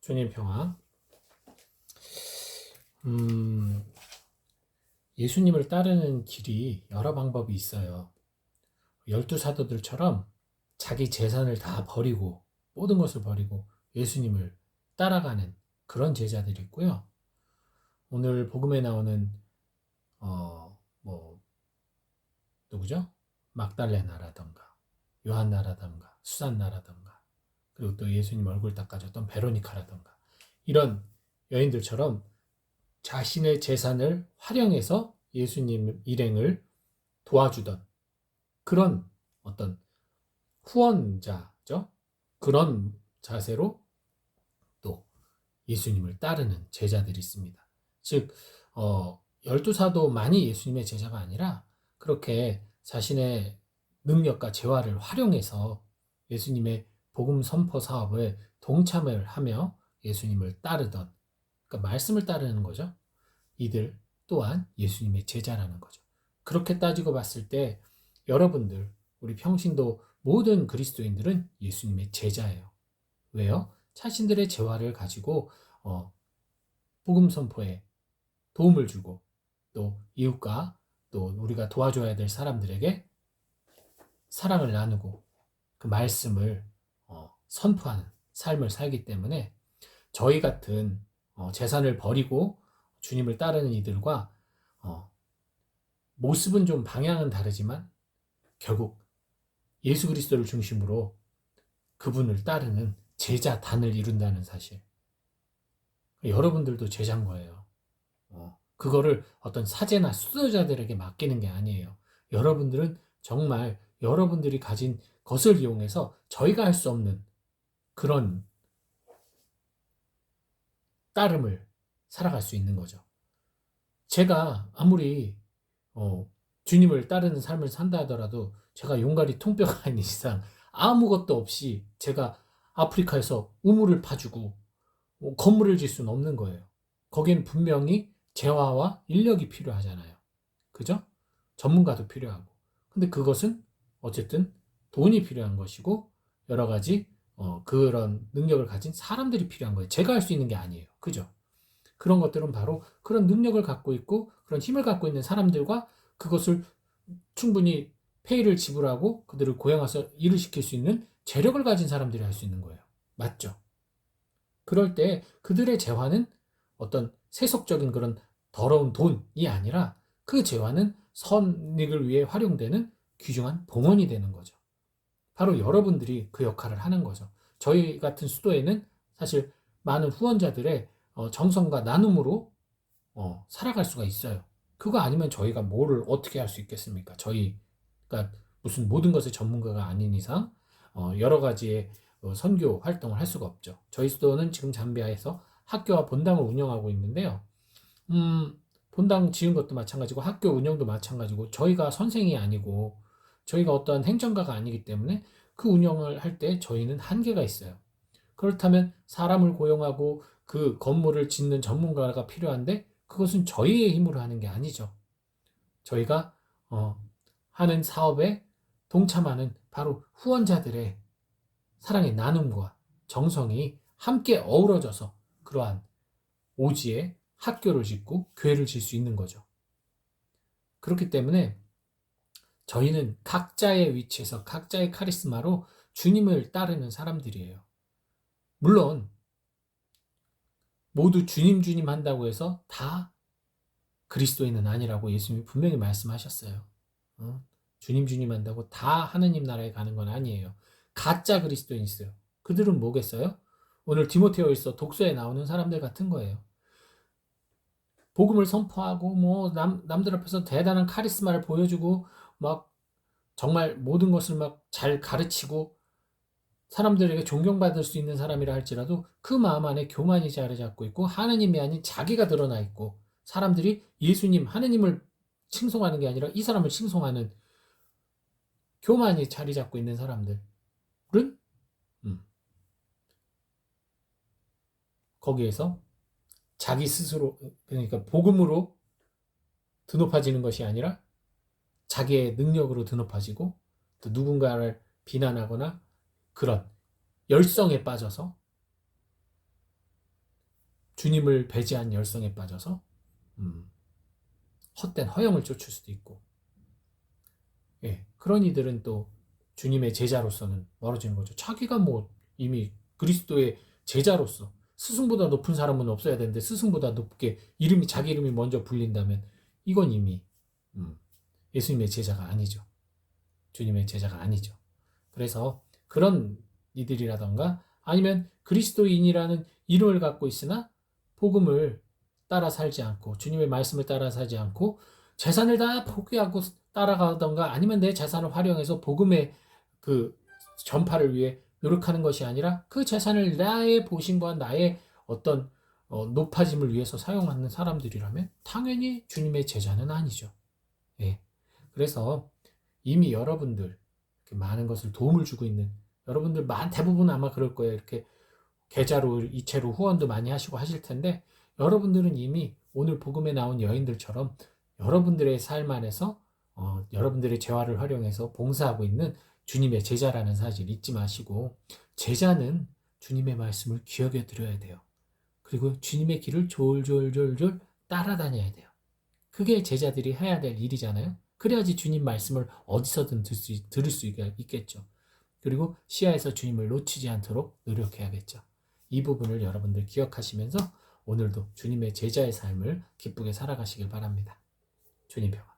주님 평화. 예수님을 따르는 길이 여러 방법이 있어요. 12사도들처럼 자기 재산을 다 버리고 모든 것을 버리고 예수님을 따라가는 그런 제자들이 있고요. 오늘 복음에 나오는 누구죠? 막달레나라던가 요한나라던가 수산나라던가 그리고 또 예수님 얼굴 닦아줬던 베로니카라던가 이런 여인들처럼 자신의 재산을 활용해서 예수님 일행을 도와주던 그런 어떤 후원자죠. 그런 자세로 또 예수님을 따르는 제자들이 있습니다. 즉 12사도만이 예수님의 제자가 아니라 그렇게 자신의 능력과 재화를 활용해서 예수님의 복음 선포 사업에 동참을 하며 예수님을 따르던, 그러니까 말씀을 따르는 거죠. 이들 또한 예수님의 제자라는 거죠. 그렇게 따지고 봤을 때 여러분들, 우리 평신도 모든 그리스도인들은 예수님의 제자예요. 왜요? 자신들의 재화를 가지고 복음 선포에 도움을 주고 또 이웃과 또 우리가 도와줘야 될 사람들에게 사랑을 나누고 그 말씀을 선포하는 삶을 살기 때문에 저희 같은 재산을 버리고 주님을 따르는 이들과 모습은 좀 방향은 다르지만 결국 예수 그리스도를 중심으로 그분을 따르는 제자단을 이룬다는 사실. 여러분들도 제자인 거예요. 그거를 어떤 사제나 수도자들에게 맡기는 게 아니에요. 여러분들은 정말 여러분들이 가진 것을 이용해서 저희가 할 수 없는 그런 따름을 살아갈 수 있는 거죠. 제가 아무리 주님을 따르는 삶을 산다 하더라도 제가 용가리 통뼈가 아닌 이상 아무것도 없이 제가 아프리카에서 우물을 파주고 건물을 질 수는 없는 거예요. 거기는 분명히 재화와 인력이 필요하잖아요. 그죠? 전문가도 필요하고. 근데 그것은 어쨌든 돈이 필요한 것이고 여러 가지 그런 능력을 가진 사람들이 필요한 거예요. 제가 할 수 있는 게 아니에요. 그죠? 그런 것들은 바로 그런 능력을 갖고 있고 그런 힘을 갖고 있는 사람들과 그것을 충분히 페이를 지불하고 그들을 고용해서 일을 시킬 수 있는 재력을 가진 사람들이 할 수 있는 거예요. 맞죠? 그럴 때 그들의 재화는 어떤 세속적인 그런 더러운 돈이 아니라 그 재화는 선익을 위해 활용되는 귀중한 봉헌이 되는 거죠. 바로 여러분들이 그 역할을 하는 거죠. 저희 같은 수도에는 사실 많은 후원자들의 정성과 나눔으로 살아갈 수가 있어요. 그거 아니면 저희가 뭐를 어떻게 할 수 있겠습니까? 저희가 무슨 모든 것의 전문가가 아닌 이상 여러 가지의 선교 활동을 할 수가 없죠. 저희 수도는 지금 잠비아에서 학교와 본당을 운영하고 있는데요. 본당 지은 것도 마찬가지고 학교 운영도 마찬가지고 저희가 선생이 아니고 저희가 어떠한 행정가가 아니기 때문에 그 운영을 할 때 저희는 한계가 있어요. 그렇다면 사람을 고용하고 그 건물을 짓는 전문가가 필요한데 그것은 저희의 힘으로 하는 게 아니죠. 저희가 하는 사업에 동참하는 바로 후원자들의 사랑의 나눔과 정성이 함께 어우러져서 그러한 오지에 학교를 짓고 교회를 질 수 있는 거죠. 그렇기 때문에 저희는 각자의 위치에서 각자의 카리스마로 주님을 따르는 사람들이에요. 물론 모두 주님 주님 한다고 해서 다 그리스도인은 아니라고 예수님이 분명히 말씀하셨어요. 주님 주님 한다고 다 하느님 나라에 가는 건 아니에요. 가짜 그리스도인이 있어요. 그들은 뭐겠어요? 오늘 디모데후서 독서에 나오는 사람들 같은 거예요. 복음을 선포하고 남들 앞에서 대단한 카리스마를 보여주고 막 정말 모든 것을 막 잘 가르치고 사람들에게 존경받을 수 있는 사람이라 할지라도 그 마음 안에 교만이 자리 잡고 있고 하느님이 아닌 자기가 드러나 있고 사람들이 예수님 하느님을 칭송하는 게 아니라 이 사람을 칭송하는 교만이 자리 잡고 있는 사람들은 거기에서 자기 스스로 그러니까 복음으로 드높아지는 것이 아니라 자기의 능력으로 드높아지고 또 누군가를 비난하거나 그런 열성에 빠져서 주님을 배제한 열성에 빠져서 헛된 허영을 쫓을 수도 있고, 예, 그런 이들은 또 주님의 제자로서는 멀어지는 거죠. 자기가 뭐 이미 그리스도의 제자로서 스승보다 높은 사람은 없어야 되는데 스승보다 높게 자기 이름이 먼저 불린다면 이건 이미 예수님의 제자가 아니죠. 주님의 제자가 아니죠. 그래서 그런 이들이라던가 아니면 그리스도인이라는 이름을 갖고 있으나 복음을 따라 살지 않고 주님의 말씀을 따라 살지 않고 재산을 다 포기하고 따라가던가 아니면 내 재산을 활용해서 복음의 그 전파를 위해 노력하는 것이 아니라 그 재산을 나의 보신과 나의 어떤 높아짐을 위해서 사용하는 사람들이라면 당연히 주님의 제자는 아니죠. 예. 그래서 이미 여러분들 많은 것을 도움을 주고 있는 여러분들 대부분 아마 그럴 거예요. 이렇게 계좌로 이체로 후원도 많이 하시고 하실 텐데 여러분들은 이미 오늘 복음에 나온 여인들처럼 여러분들의 삶 안에서 여러분들의 재화를 활용해서 봉사하고 있는 주님의 제자라는 사실 잊지 마시고 제자는 주님의 말씀을 기억해 드려야 돼요. 그리고 주님의 길을 졸졸졸졸 따라다녀야 돼요. 그게 제자들이 해야 될 일이잖아요. 그래야지 주님 말씀을 어디서든 들을 수 있겠죠. 그리고 시야에서 주님을 놓치지 않도록 노력해야겠죠. 이 부분을 여러분들 기억하시면서 오늘도 주님의 제자의 삶을 기쁘게 살아가시길 바랍니다. 주님 평안.